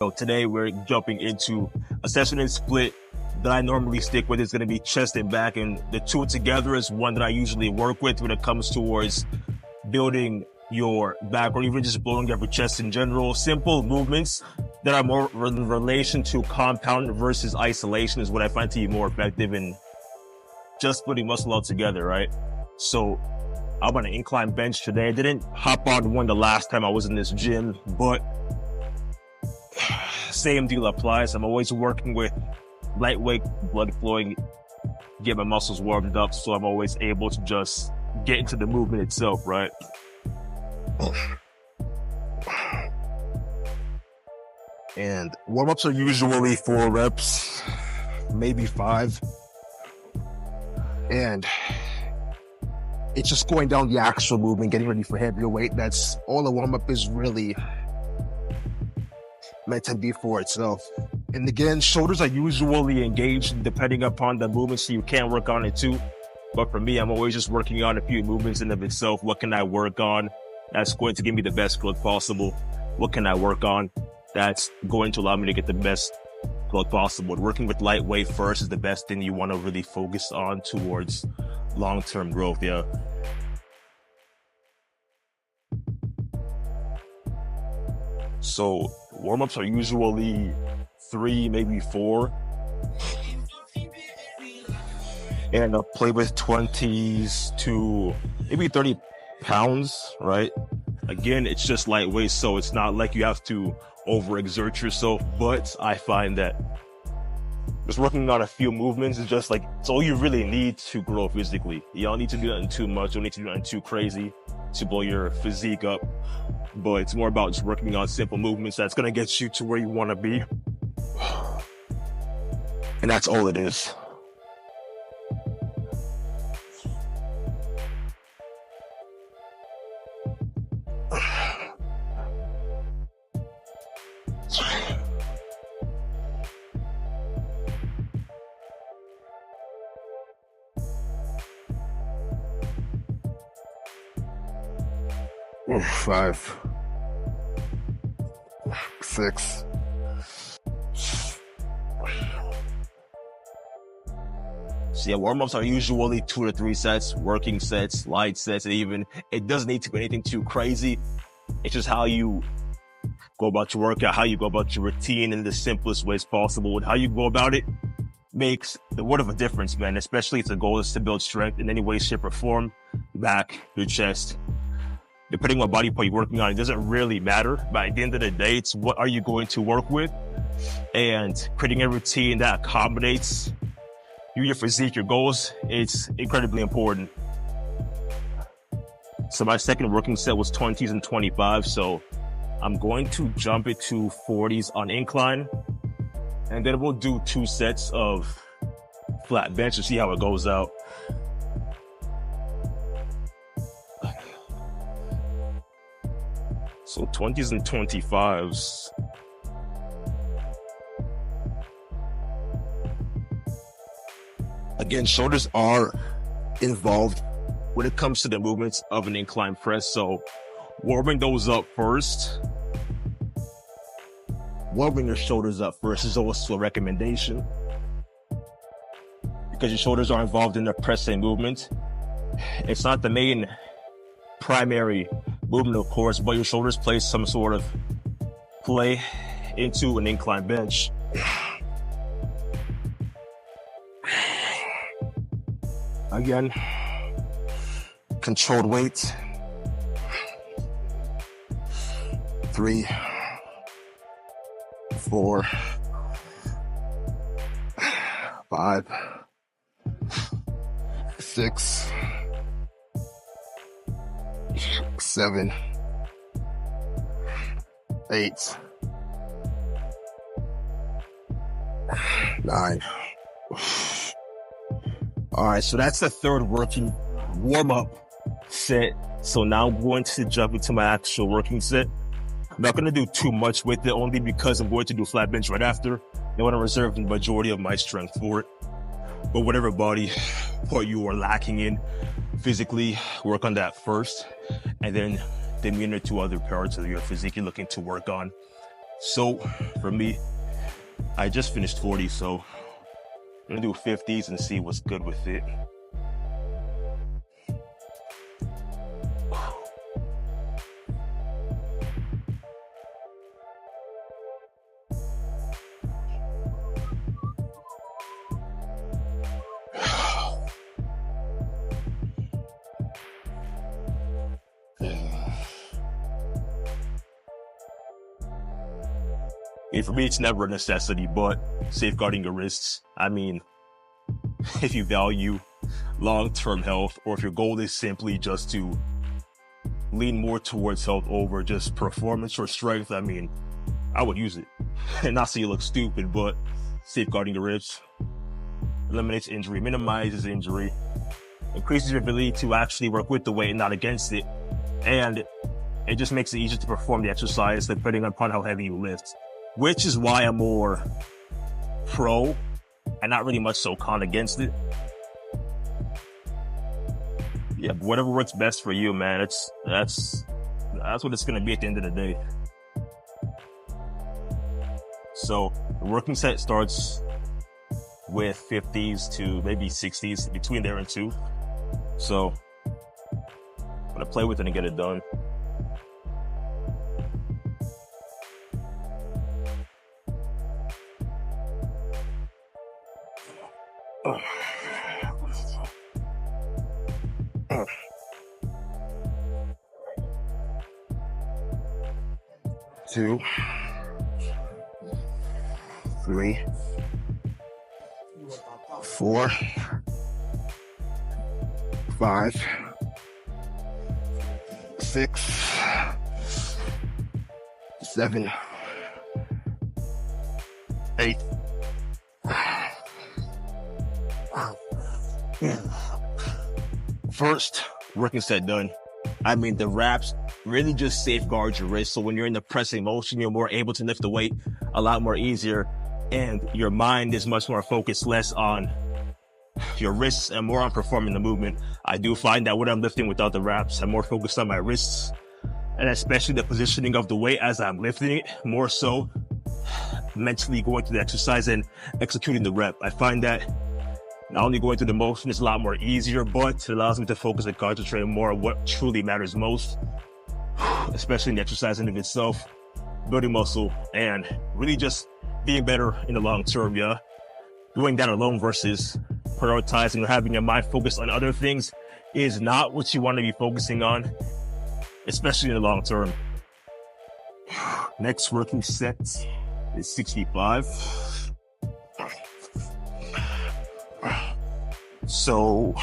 So today we're jumping into a session and split that I normally stick with. Is going to be chest and back, and the two together is one that I usually work with when it comes towards building your back or even just blowing up your chest in general. Simple movements that are more in relation to compound versus isolation is what I find to be more effective in just putting muscle out together, right? So I'm on an incline bench today. I didn't hop on one the last time I was in this gym, but same deal applies. I'm always working with lightweight, blood flowing, get my muscles warmed up, so I'm always able to just get into the movement itself, right? And warm-ups are usually 4 reps, maybe 5. And it's just going down the actual movement, getting ready for heavier weight. That's all a warm-up is really meant to be for itself. And again, shoulders are usually engaged depending upon the movement, so you can work on it too. But for me, I'm always just working on a few movements in of itself. What can I work on that's going to give me the best growth possible? What can I work on that's going to allow me to get the best growth possible? Working with lightweight first is the best thing you want to really focus on towards long-term growth, yeah. So warm-ups are usually 3, maybe 4. And I'll play with 20s to maybe 30 pounds, right? Again, it's just lightweight, so it's not like you have to overexert yourself, but I find that just working on a few movements is just like, it's all you really need to grow physically. You don't need to do nothing too much, you don't need to do nothing too crazy to blow your physique up, but it's more about just working on simple movements that's gonna get you to where you wanna be. And that's all it is. Oof, 5, 6. So yeah, warm-ups are usually 2 to 3 sets, working sets, light sets, and even it doesn't need to be anything too crazy. It's just how you go about your workout, how you go about your routine in the simplest ways possible, and how you go about it makes the world of a difference, man. Especially if the goal is to build strength in any way, shape, or form, back, your chest. Depending on what body part you're working on, it doesn't really matter. But at the end of the day, it's what are you going to work with, and creating a routine that accommodates you, your physique, your goals. It's incredibly important. So my second working set was 20s and 25. So I'm going to jump it to 40s on incline, and then we'll do 2 sets of flat bench to see how it goes out. So 20s and 25s. Again, shoulders are involved when it comes to the movements of an incline press. So warming those up first, warming your shoulders up first is also a recommendation, because your shoulders are involved in the pressing movement. It's not the main primary movement, of course, but your shoulders play some sort of play into an incline bench. Again, controlled weight. 3, 4, 5, 6, 7, 8, 9. All right, so that's the third working warm-up set. So now I'm going to jump into my actual working set. I'm not going to do too much with it, only because I'm going to do flat bench right after. I want to reserve the majority of my strength for it. But whatever body part you are lacking in physically, work on that first, and then the 1 or 2 other parts of your physique you're looking to work on So for me, I just finished 40, so I'm gonna do 50s and see what's good with it. And for me, it's never a necessity, but safeguarding your wrists. I mean, if you value long-term health, or if your goal is simply just to lean more towards health over just performance or strength, I mean, I would use it. And not say you look stupid, but safeguarding your wrists eliminates injury, minimizes injury, increases your ability to actually work with the weight and not against it. And it just makes it easier to perform the exercise depending upon how heavy you lift, which is why I'm more pro and not really much so con against it. Yeah, whatever works best for you, man. That's what it's gonna be at the end of the day. So the working set starts with 50s to maybe 60s, between there and 2. So I'm gonna play with it and get it done. Two, 3, 4, 5, 6, 7, 8. First working set done. I mean, the wraps really just safeguard your wrist. So when you're in the pressing motion, you're more able to lift the weight a lot more easier. And your mind is much more focused, less on your wrists and more on performing the movement. I do find that when I'm lifting without the wraps, I'm more focused on my wrists and especially the positioning of the weight as I'm lifting it, more so mentally going through the exercise and executing the rep. I find that not only going through the motion is a lot more easier, but it allows me to focus and concentrate more on what truly matters most, especially in the exercise in of itself, building muscle, and really just being better in the long term, yeah? Doing that alone versus prioritizing or having your mind focused on other things is not what you want to be focusing on, especially in the long term. Next working set is 65. So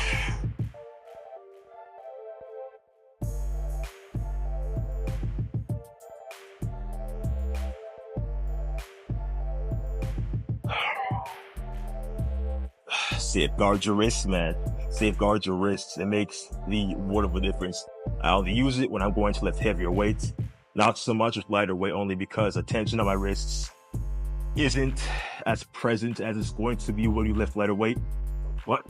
safeguard your wrists, man. Safeguard your wrists. It makes the world of a difference. I only use it when I'm going to lift heavier weights, not so much with lighter weight, only because the tension on my wrists isn't as present as it's going to be when you lift lighter weight. But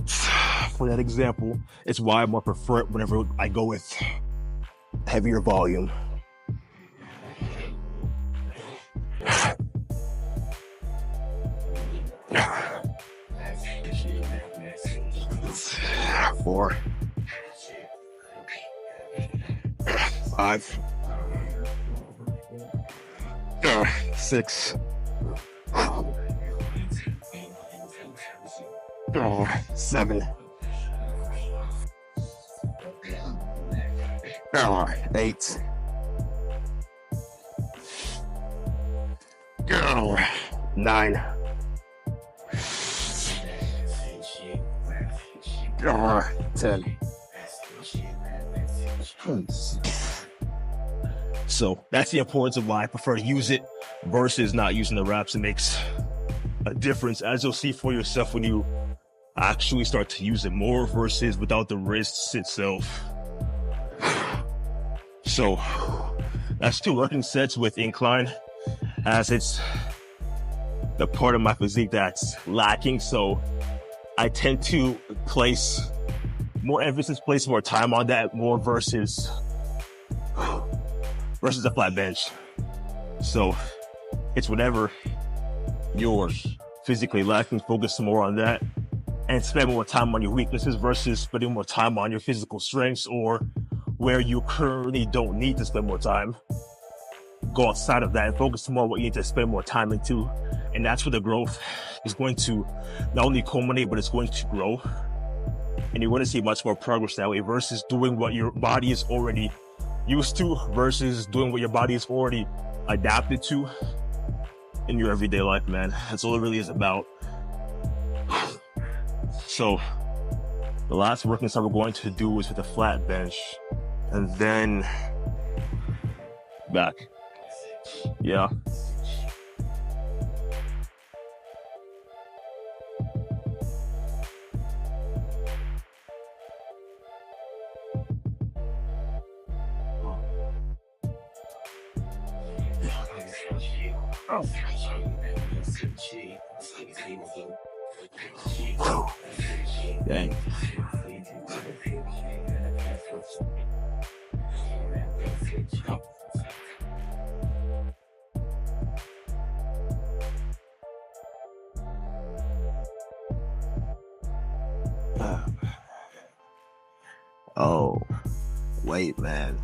for that example, it's why I more prefer it whenever I go with heavier volume. Four, 5, 6, 7, 8, 9, 10. So that's the importance of why I prefer to use it versus not using the wraps. It makes a difference, as you'll see for yourself when you actually start to use it more versus without the wrists itself. So that's 2 working sets with incline, as it's the part of my physique that's lacking. So I tend to place more emphasis, place more time on that more versus a flat bench. So It's whatever you're physically lacking, focus more on that and spend more time on your weaknesses versus spending more time on your physical strengths or where you currently don't need to spend more time. Go outside of that and focus more on what you need to spend more time into. And that's where the growth is going to not only culminate, but it's going to grow. And you're going to see much more progress that way versus doing what your body is already used to versus doing what your body is already adapted to in your everyday life, man. That's all it really is about. So the last working set we're going to do is with a flat bench and then back. Yeah. Dang. Oh, wait, man.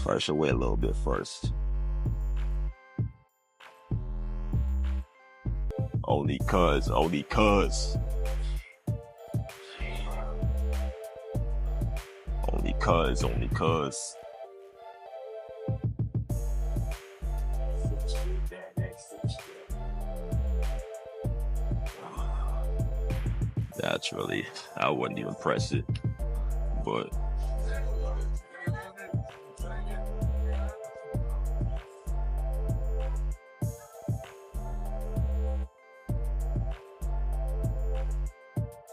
I should wait a little bit first. Only cuz. Only cuz. Naturally, I wouldn't even press it, but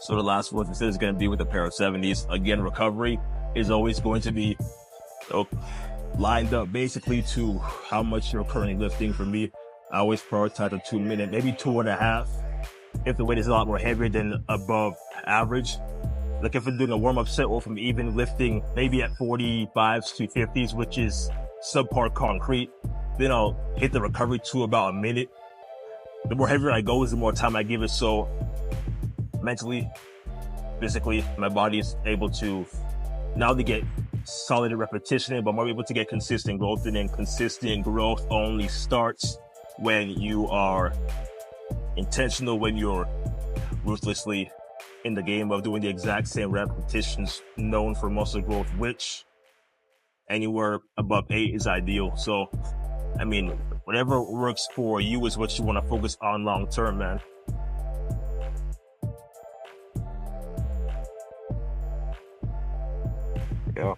so the last one is going to be with a pair of 70s. Again, recovery is always going to be lined up basically to how much you're currently lifting. For me, I always prioritize a 2 minute, maybe 2.5. If the weight is a lot more heavier than above average. Like if I'm doing a warm-up set or if I'm even lifting maybe at 45s to 50s, which is subpar concrete, then I'll hit the recovery to about a minute. The more heavier I go is the more time I give it. So mentally, physically, my body is able to not only get solid repetition in, but more able to get consistent growth in. And consistent growth only starts when you are intentional, when you're ruthlessly in the game of doing the exact same repetitions known for muscle growth, which anywhere above 8 is ideal. So, I mean, whatever works for you is what you want to focus on long term, man. Yeah.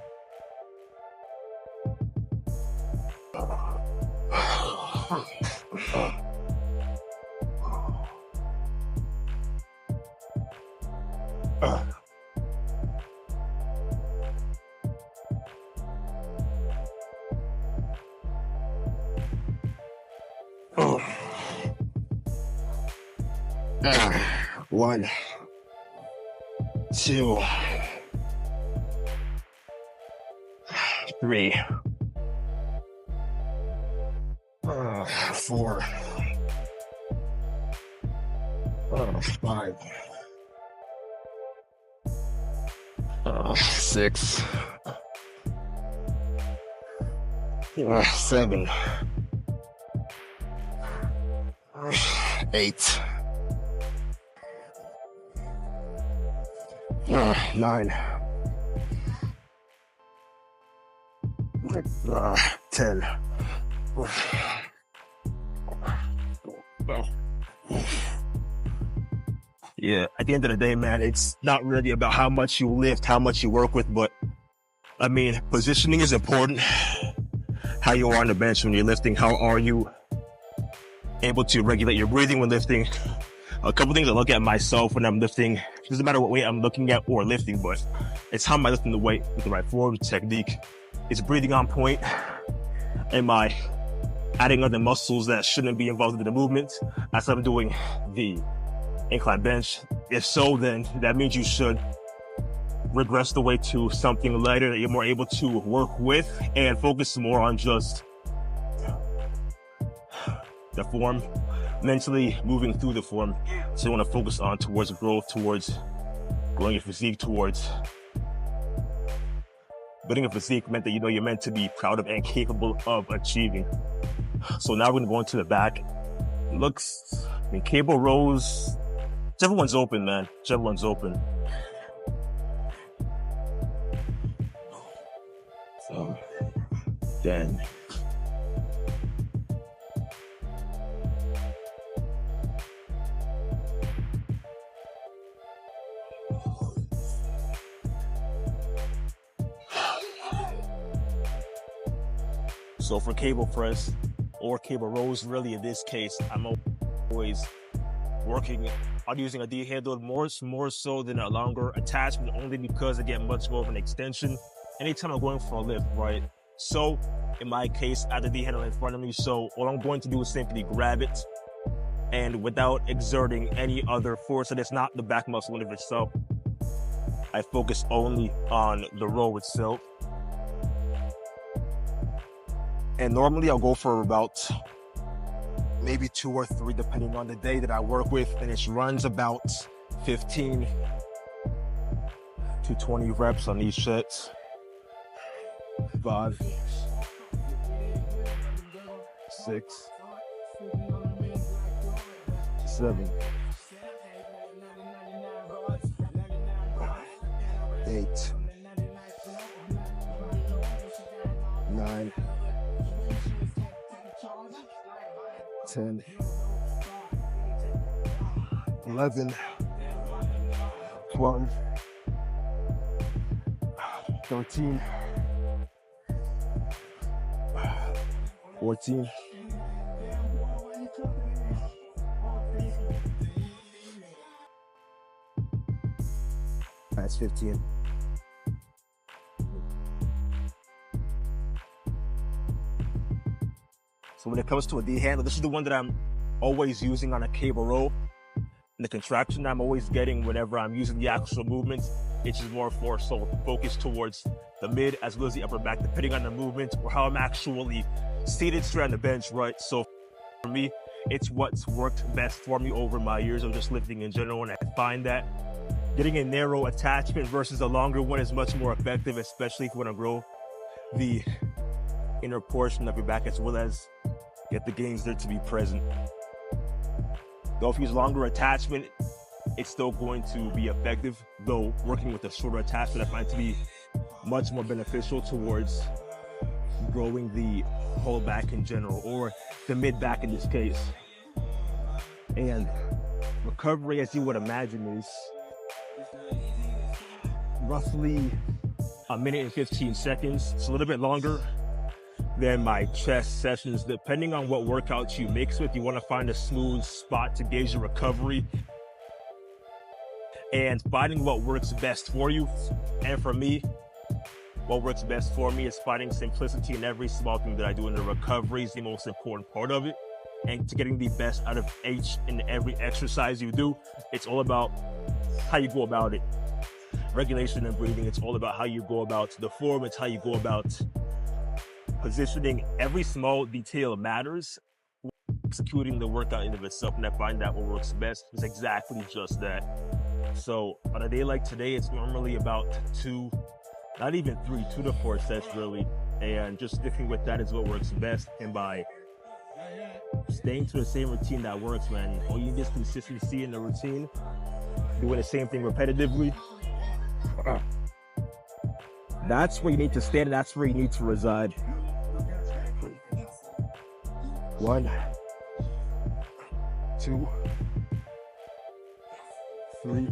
One, two, three, 4, 5, 6, 7, 8, 9, 10. Yeah, at the end of the day, man, it's not really about how much you lift, how much you work with, but I mean, positioning is important. How you are on the bench when you're lifting, how are you able to regulate your breathing when lifting? A couple things I look at myself when I'm lifting. It doesn't matter what weight I'm looking at or lifting, but it's how am I lifting the weight with the right form, technique. Is breathing on point? Am I adding other muscles that shouldn't be involved in the movement as I'm doing the incline bench? If so, then that means you should regress the weight to something lighter that you're more able to work with and focus more on just the form, mentally moving through the form. So you want to focus on towards growth, towards growing your physique, towards building a physique meant that you know you're meant to be proud of and capable of achieving. So now we're going to go into the back. Looks, I mean, cable rows, everyone's open, man. Everyone's open. So, then. So for cable press or cable rows, really in this case, I'm always working on using a D-handle more so than a longer attachment, only because I get much more of an extension anytime I'm going for a lift, right? So in my case, I have the D-handle in front of me, so all I'm going to do is simply grab it and without exerting any other force, and it's not the back muscle in of itself, I focus only on the row itself. And normally I'll go for about maybe 2 or 3, depending on the day that I work with. And it runs about 15 to 20 reps on each set. 5, 6, 7, 8, 9, 10, 11, 12, 13, 14, 15. So when it comes to a D-handle, this is the one that I'm always using on a cable row. And the contraction I'm always getting whenever I'm using the actual movement, it's just more so focused towards the mid as well as the upper back, depending on the movement or how I'm actually seated straight on the bench, right? So for me, it's what's worked best for me over my years of just lifting in general. And I find that getting a narrow attachment versus a longer one is much more effective, especially if you want to grow the inner portion of your back as well as get the gains there to be present. Though if you use longer attachment, it's still going to be effective. Though working with a shorter attachment, I find to be much more beneficial towards growing the whole back in general, or the mid back in this case. And recovery, as you would imagine, is roughly 1 minute and 15 seconds. It's a little bit longer than my chest sessions. Depending on what workouts you mix with, you want to find a smooth spot to gauge your recovery and finding what works best for you. And for me, what works best for me is finding simplicity in every small thing that I do, and the recovery is the most important part of it. And to getting the best out of each and every exercise you do, it's all about how you go about it. Regulation and breathing, it's all about how you go about the form, it's how you go about positioning. Every small detail matters. Executing the workout in of itself, and I find that what works best is exactly just that. So on a day like today, it's normally about 2, not even 3, 2 to 4 sets really, and just sticking with that is what works best. And by staying to the same routine that works, man, all you need is consistency in the routine, doing the same thing repetitively. That's where you need to stand, and that's where you need to reside. 1, 2, 3,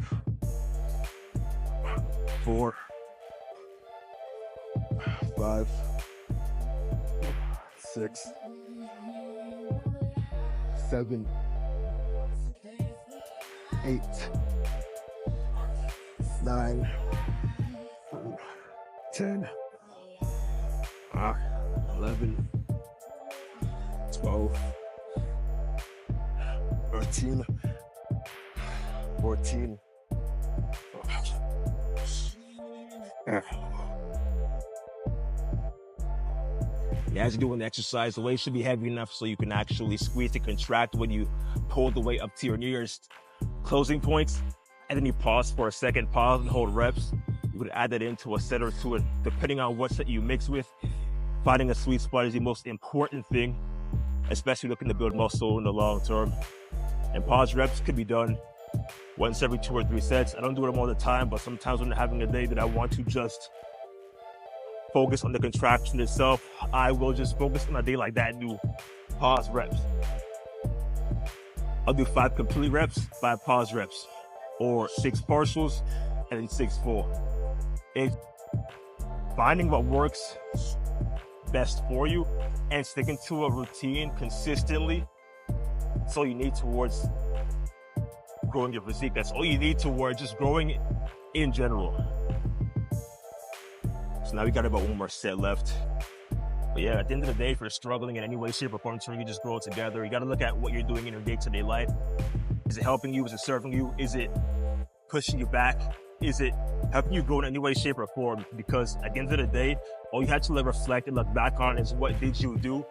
4, 5, 6, 7, 8, 9, 10, 11, 12, 13, 14, As you're doing the exercise, the weight should be heavy enough so you can actually squeeze and contract when you pull the weight up to your nearest closing points. And then you pause for a second, pause and hold reps. You could add that into a set or two, depending on what set you mix with. Finding a sweet spot is the most important thing, especially looking to build muscle in the long term. And pause reps could be done once every 2 or 3 sets. I don't do them all the time, but sometimes when I'm having a day that I want to just focus on the contraction itself, I will just focus on a day like that and do pause reps. I'll do 5 complete reps, 5 pause reps, or 6 partials, and then 6 full. It's finding what works best for you and sticking to a routine consistently. That's all you need towards growing your physique. That's all you need towards just growing in general. So now we got about 1 more set left. But yeah, at the end of the day, if you're struggling in any way, shape, or form, so you just grow it together. You got to look at what you're doing in your day-to-day life. Is it helping you? Is it serving you? Is it pushing you back? Is it helping you grow in any way, shape, or form? Because at the end of the day, all you have to reflect and look back on is what did you do?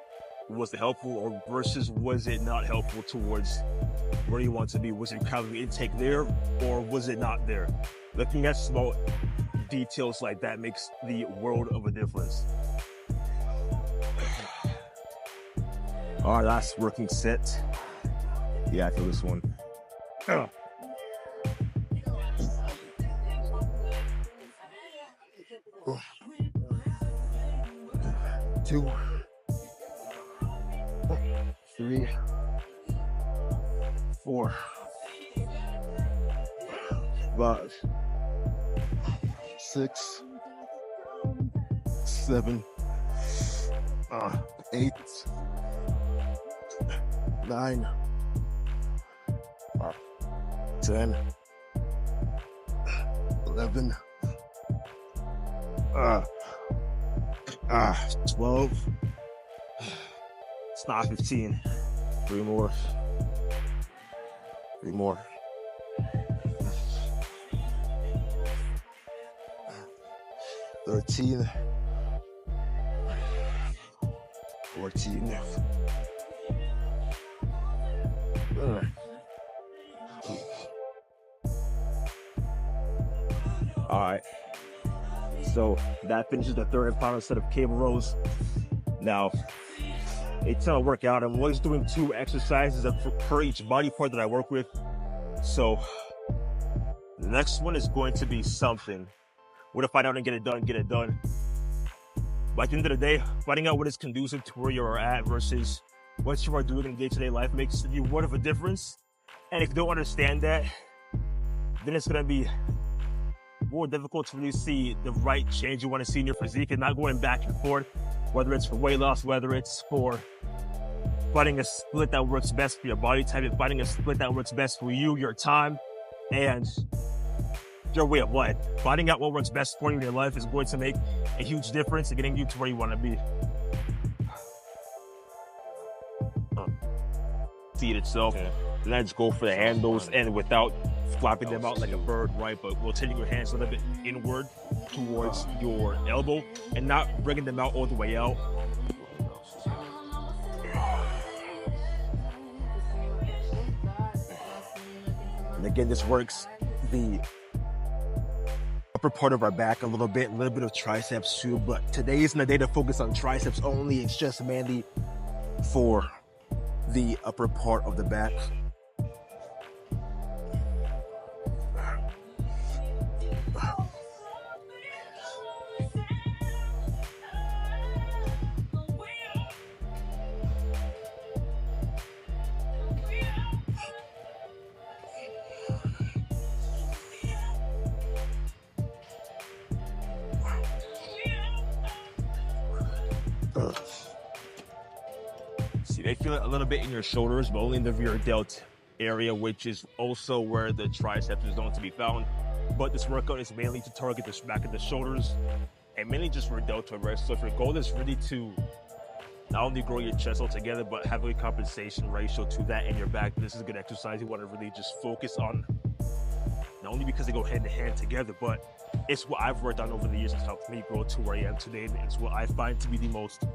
Was it helpful, or versus was it not helpful towards where you want to be? Was your calorie intake there, or was it not there? Looking at small details like that makes the world of a difference. All right, last working set. Yeah, I feel this one. 2, 3, 4, 5, 6, 7, 8, 9, 10, 11, 12. It's not 15. 3 more. 3 more. 13. 14. All right. So that finishes the 3rd and final set of cable rows. Now, a ton of workout. I'm always doing 2 exercises per each body part that I work with. So the next one is going to be something. What if I don't get it done? Get it done. But at the end of the day, finding out what is conducive to where you're at versus what you are doing in day-to-day life makes you one of a difference. And if you don't understand that, then it's going to be more difficult to really see the right change you want to see in your physique and not going back and forth, whether it's for weight loss, whether it's for finding a split that works best for your body type, and finding a split that works best for you, your time, and your way of life. Finding out what works best for you in your life is going to make a huge difference in getting you to where you want to be. See it itself. Okay. Let's go for the handles and without flapping them out like a bird, right? But rotating your hands a little bit inward towards your elbow and not bringing them out all the way out. And again, this works the upper part of our back a little bit of triceps too, but today isn't a day to focus on triceps only. It's just mainly for the upper part of the back. See, they feel it a little bit in your shoulders, but only in the rear delt area, which is also where the triceps is known to be found. But this workout is mainly to target the back of the shoulders and mainly just for deltoid rest. So if your goal is really to not only grow your chest altogether, but have a compensation ratio to that in your back, this is a good exercise. You want to really just focus on, not only because they go hand in hand together, but it's what I've worked on over the years. It's helped me grow to where I am today. And it's what I find to be the most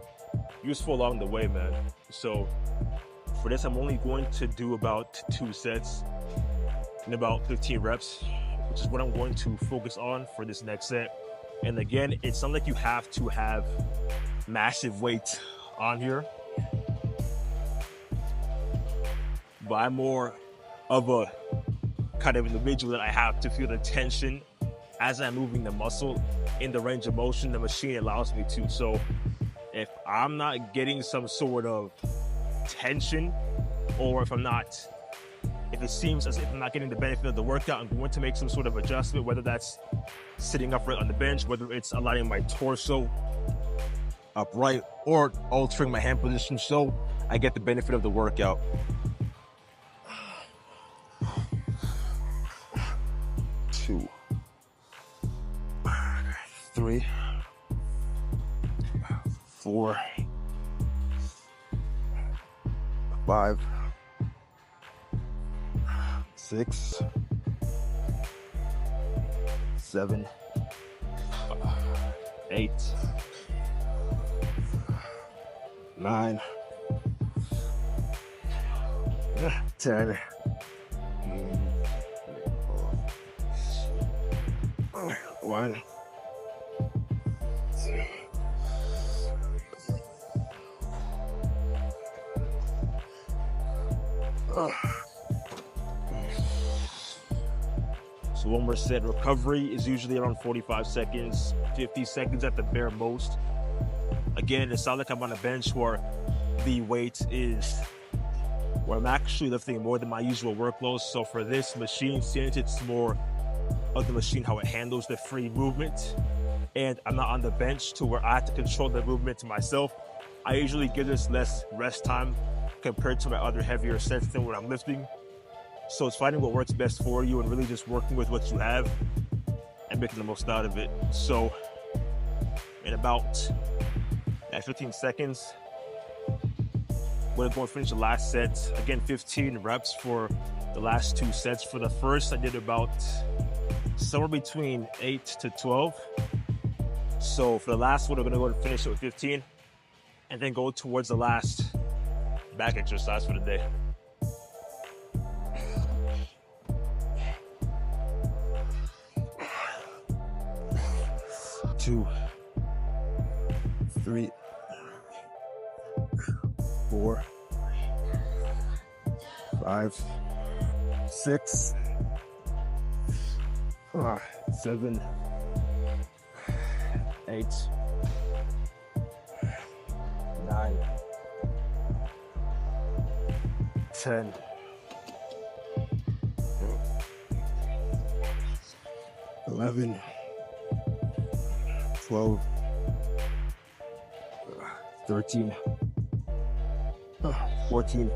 useful along the way, man. So for this, I'm only going to do about 2 sets and about 15 reps, which is what I'm going to focus on for this next set. And again, it's not like you have to have massive weight on here, but I'm more of a kind of individual that I have to feel the tension as I'm moving the muscle in the range of motion the machine allows me to. So if I'm not getting some sort of tension, or if it seems as if I'm not getting the benefit of the workout, I'm going to make some sort of adjustment, whether that's sitting upright on the bench, whether it's aligning my torso upright, or altering my hand position so I get the benefit of the workout. 2, 3, 4, 5, 6, 7, 8, 9, 10, 1, 2. So one more set. Recovery is usually around 45 seconds, 50 seconds at the bare most. Again, it's not like I'm on a bench where the weight is, where I'm actually lifting more than my usual workload. So for this machine, since it's more of the machine, how it handles the free movement, and I'm not on the bench to where I have to control the movement to myself, I usually give this less rest time compared to my other heavier sets than what I'm lifting. So it's finding what works best for you and really just working with what you have and making the most out of it. So in about 15 seconds, we're going to finish the last set. Again, 15 reps for the last 2 sets. For the first, I did about somewhere between 8 to 12. So for the last one, we're going to go and finish it with 15 and then go towards the last back exercise for the day. 2, 3, 4, 5, 6, 7, 8, 9, 10, 11, 12, 13, 14,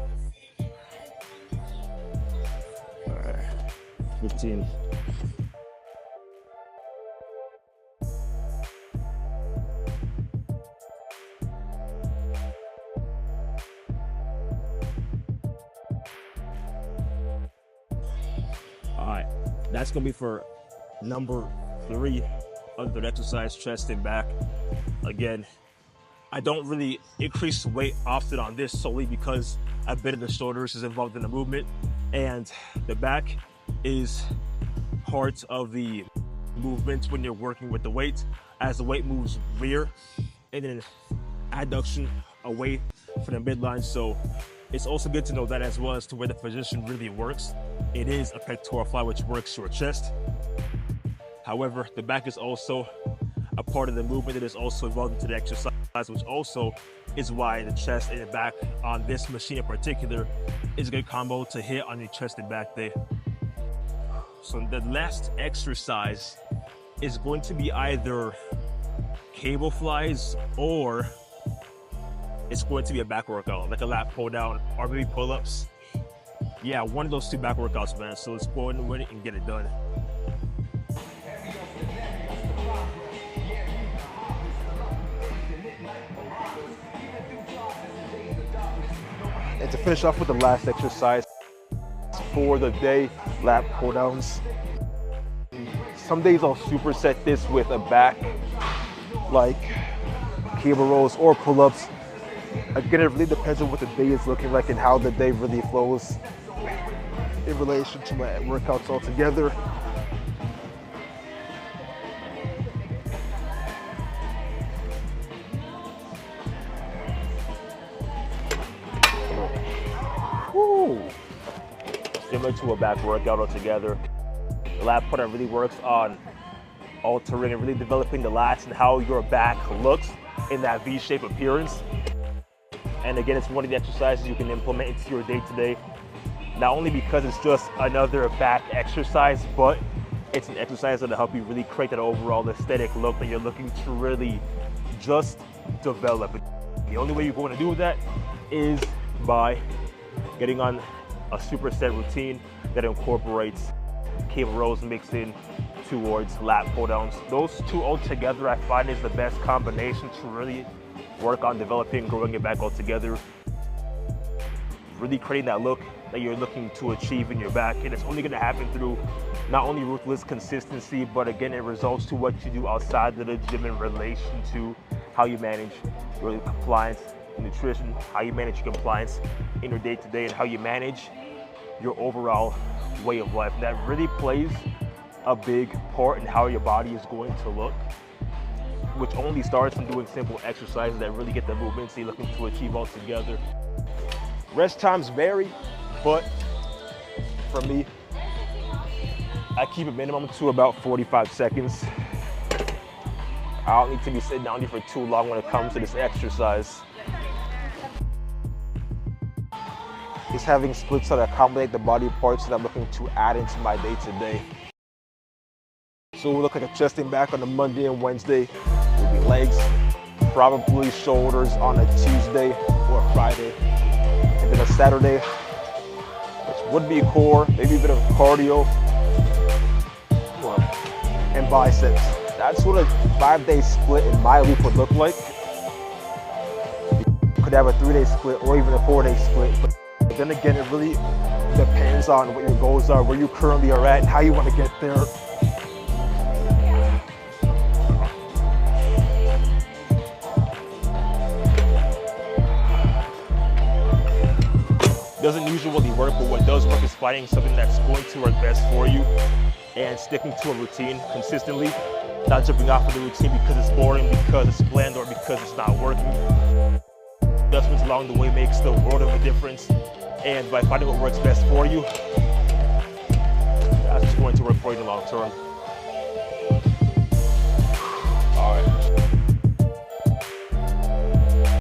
15. All right, that's gonna be for number 3 under exercise, chest and back. Again, I don't really increase weight often on this solely because a bit of the shoulders is involved in the movement, and the back is part of the movement when you're working with the weight, as the weight moves rear and then adduction away from the midline. So it's also good to know that as well as to where the position really works. It is a pectoral fly, which works your chest. However, the back is also a part of the movement that is also involved into the exercise, which also is why the chest and the back on this machine in particular is a good combo to hit on your chest and back day. So the last exercise is going to be either cable flies or it's going to be a back workout, like a lat pull down or maybe pull-ups. Yeah, one of those 2 back workouts, man. So let's go in with it and get it done. And to finish off with the last exercise for the day, lat pull downs. Some days I'll superset this with a back, like cable rolls or pull-ups. Again, it really depends on what the day is looking like and how the day really flows in relation to my workouts altogether. Woo. Similar to a back workout altogether. The lat pull really works on altering and really developing the lats and how your back looks in that V-shaped appearance. And again, it's one of the exercises you can implement into your day-to-day, not only because it's just another back exercise, but it's an exercise that'll help you really create that overall aesthetic look that you're looking to really just develop. The only way you're going to do that is by getting on a superset routine that incorporates cable rows mixed in towards lat pull downs. Those two all together I find is the best combination to really work on developing and growing it back all together. Really creating that look that you're looking to achieve in your back. And it's only gonna happen through not only ruthless consistency, but again, it results to what you do outside of the gym in relation to how you manage your compliance, nutrition, how you manage your compliance in your day-to-day, and how you manage your overall way of life. And that really plays a big part in how your body is going to look, which only starts from doing simple exercises that really get the movements you're looking to achieve all together. Rest times vary, but for me, I keep a minimum to about 45 seconds. I don't need to be sitting down here for too long when it comes to this exercise. Is having splits that accommodate the body parts that I'm looking to add into my day-to-day. So we'll look at a chest and back on a Monday and Wednesday. Will be legs, probably shoulders on a Tuesday or Friday. And then a Saturday, which would be core, maybe a bit of cardio, and biceps. That's what a 5-day split in my week would look like. You could have a 3-day split or even a 4-day split. But then again, it really depends on what your goals are, where you currently are at, and how you want to get there. Doesn't usually work, but what does work is finding something that's going to work best for you and sticking to a routine consistently, not jumping off of the routine because it's boring, because it's bland, or because it's not working. Adjustments along the way makes the world of a difference, and by finding what works best for you, that's just going to work for you in the long term.